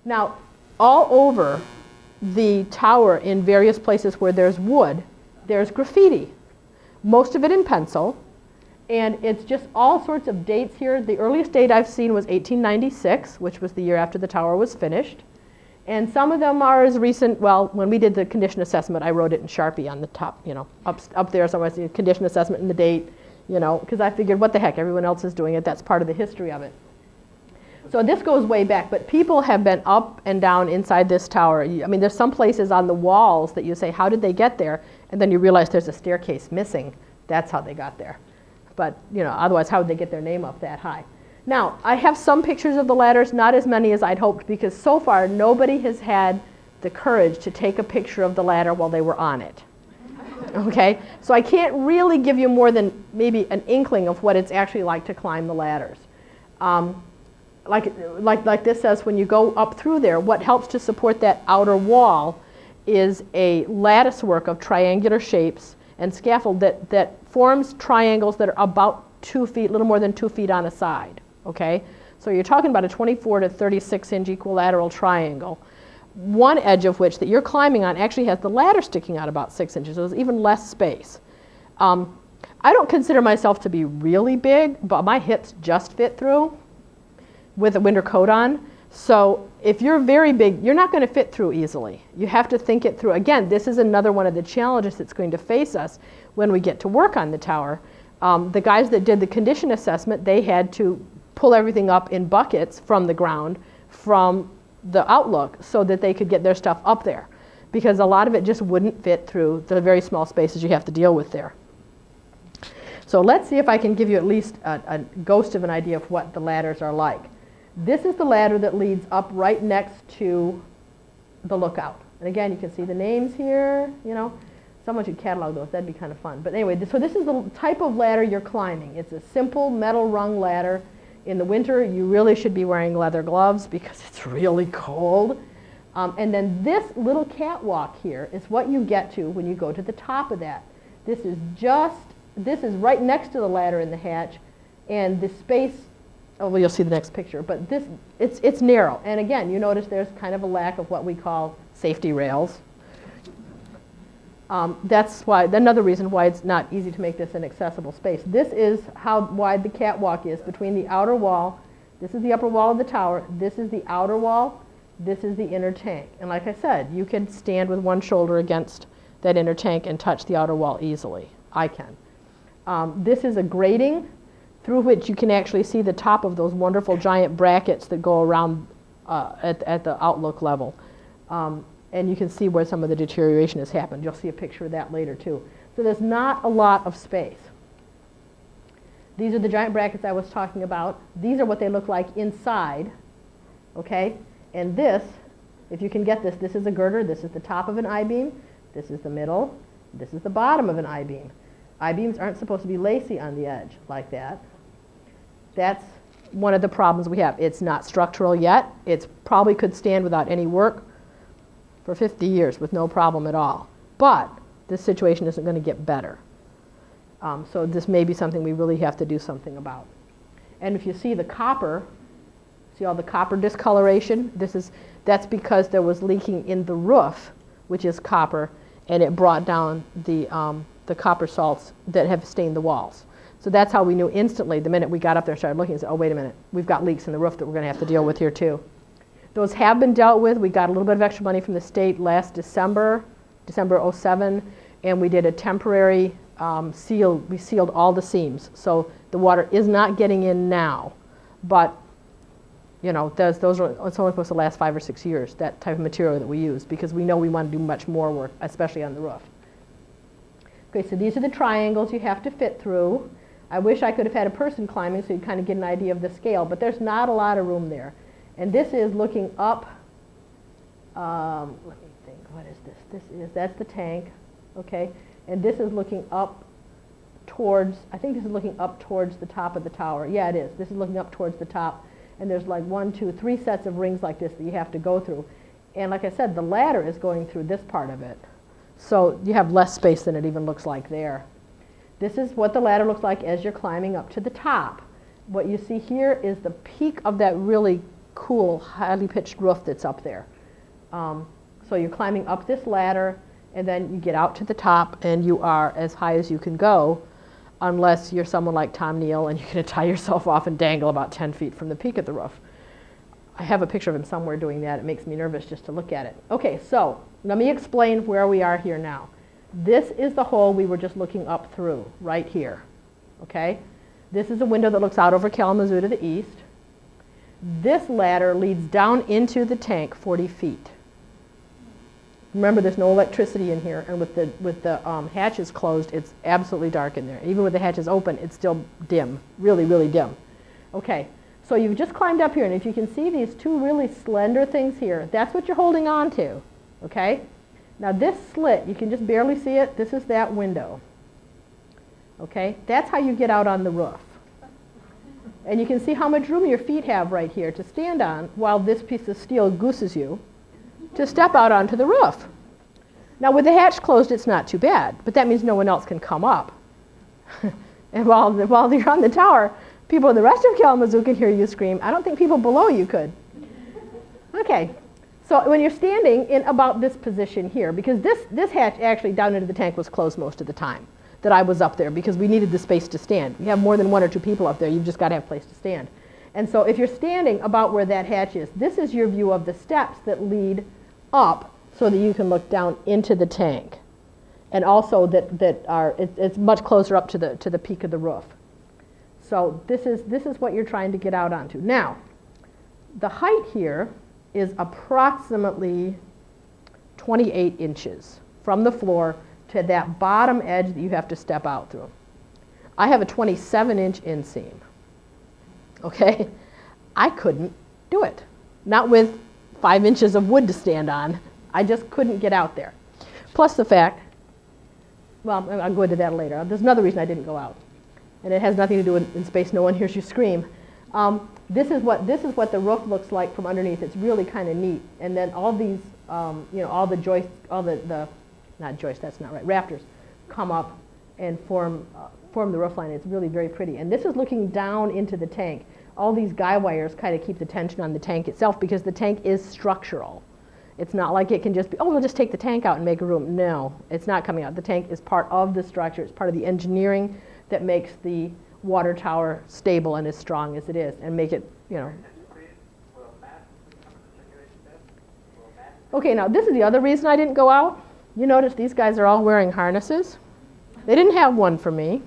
Now, all over the tower in various places where there's wood, there's graffiti. Most of it in pencil. And it's just all sorts of dates here. The earliest date I've seen was 1896, which was the year after the tower was finished. And some of them are as recent, well, when we did the condition assessment, I wrote it in Sharpie on the top, up there somewhere, the condition assessment and the date, because I figured, what the heck, everyone else is doing it. That's part of the history of it. So this goes way back, but people have been up and down inside this tower. I mean, there's some places on the walls that you say, how did they get there? And then you realize there's a staircase missing. That's how they got there. But, otherwise, how would they get their name up that high? Now, I have some pictures of the ladders, not as many as I'd hoped, because so far nobody has had the courage to take a picture of the ladder while they were on it. Okay? So I can't really give you more than maybe an inkling of what it's actually like to climb the ladders. Like this says, when you go up through there, what helps to support that outer wall is a lattice work of triangular shapes and scaffold that forms triangles that are about 2 feet, a little more than 2 feet on a side. Okay? So you're talking about a 24 to 36 inch equilateral triangle, one edge of which that you're climbing on actually has the ladder sticking out about 6 inches, so there's even less space. I don't consider myself to be really big, but my hips just fit through with a winter coat on. So if you're very big, you're not going to fit through easily. You have to think it through. Again, this is another one of the challenges that's going to face us when we get to work on the tower. The guys that did the condition assessment, they had to pull everything up in buckets from the ground, from the outlook, so that they could get their stuff up there, because a lot of it just wouldn't fit through the very small spaces you have to deal with there. So let's see if I can give you at least a ghost of an idea of what the ladders are like. This is the ladder that leads up right next to the lookout. And again, you can see the names here. Someone should catalog those. That'd be kind of fun. But anyway, so this is the type of ladder you're climbing. It's a simple metal rung ladder. In the winter, you really should be wearing leather gloves because it's really cold. And then this little catwalk here is what you get to when you go to the top of that. This is right next to the ladder in the hatch, and the space, well, you'll see the next picture, but it's narrow. And again, you notice there's kind of a lack of what we call safety rails. That's why, another reason why it's not easy to make this an accessible space. This is how wide the catwalk is between the outer wall. This is the upper wall of the tower. This is the outer wall. This is the inner tank. And like I said, you can stand with one shoulder against that inner tank and touch the outer wall easily. I can. This is a grating through which you can actually see the top of those wonderful giant brackets that go around at the outlook level. And you can see where some of the deterioration has happened. You'll see a picture of that later too. So there's not a lot of space. These are the giant brackets I was talking about. These are what they look like inside, okay? And this, if you can get this, this is a girder. This is the top of an I-beam. This is the middle. This is the bottom of an I-beam. I-beams aren't supposed to be lacy on the edge like that. That's one of the problems we have. It's not structural yet. It probably could stand without any work for 50 years with no problem at all. But this situation isn't going to get better. So this may be something we really have to do something about. And if you see the copper, see all the copper discoloration? That's because there was leaking in the roof, which is copper, and it brought down the copper salts that have stained the walls. So that's how we knew instantly, the minute we got up there and started looking, and said, oh, wait a minute, we've got leaks in the roof that we're going to have to deal with here too. Those have been dealt with. We got a little bit of extra money from the state last December 07, and we did a temporary seal. We sealed all the seams. So the water is not getting in now, but it's only supposed to last 5 or 6 years, that type of material that we use, because we know we want to do much more work, especially on the roof. Okay, so these are the triangles you have to fit through. I wish I could have had a person climbing so you kind of get an idea of the scale, but there's not a lot of room there. And this is looking up, let me think, what is this? That's the tank, okay? And this is looking up towards, I think this is looking up towards the top of the tower. Yeah, it is. This is looking up towards the top. And there's like 1, 2, 3 sets of rings like this that you have to go through. And like I said, the ladder is going through this part of it. So you have less space than it even looks like there. This is what the ladder looks like as you're climbing up to the top. What you see here is the peak of that really cool, highly pitched roof that's up there. So you're climbing up this ladder, and then you get out to the top, and you are as high as you can go, unless you're someone like Tom Neal and you're going to tie yourself off and dangle about 10 feet from the peak of the roof. I have a picture of him somewhere doing that. It makes me nervous just to look at it. Okay, so let me explain where we are here now. This is the hole we were just looking up through, right here. Okay? This is a window that looks out over Kalamazoo to the east. This ladder leads down into the tank 40 feet. Remember, there's no electricity in here, and with the hatches closed, it's absolutely dark in there. Even with the hatches open, it's still dim, really, really dim. Okay, so you've just climbed up here, and if you can see these two really slender things here, that's what you're holding on to, okay? Now this slit, you can just barely see it. This is that window, okay? That's how you get out on the roof. And you can see how much room your feet have right here to stand on while this piece of steel gooses you to step out onto the roof. Now with the hatch closed, it's not too bad, but that means no one else can come up. And while you're on the tower, people in the rest of Kalamazoo can hear you scream. I don't think people below you could. Okay, so when you're standing in about this position here, because this hatch actually down into the tank was closed most of the time that I was up there, because we needed the space to stand. You have more than one or two people up there, you've just got to have a place to stand. And so if you're standing about where that hatch is, this is your view of the steps that lead up so that you can look down into the tank, and also it's much closer up to the peak of the roof. So this is what you're trying to get out onto. Now, the height here is approximately 28 inches from the floor to that bottom edge that you have to step out through. I have a 27-inch inseam. Okay, I couldn't do it, not with 5 inches of wood to stand on. I just couldn't get out there. Plus the fact, well, I'll go into that later. There's another reason I didn't go out, and it has nothing to do with in space no one hears you scream. This is what the roof looks like from underneath. It's really kind of neat. And then all these, all the joists, not joists, that's not right, rafters, come up and form the roof line. It's really very pretty. And this is looking down into the tank. All these guy wires kind of keep the tension on the tank itself, because the tank is structural. It's not like it can just be, oh, we'll just take the tank out and make a room. No, it's not coming out. The tank is part of the structure. It's part of the engineering that makes the water tower stable and as strong as it is, and make it, Okay, now this is the other reason I didn't go out. You notice these guys are all wearing harnesses. They didn't have one for me.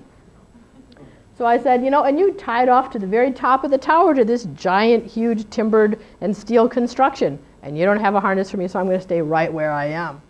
So I said, and you tied off to the very top of the tower to this giant, huge timbered and steel construction, and you don't have a harness for me, so I'm going to stay right where I am.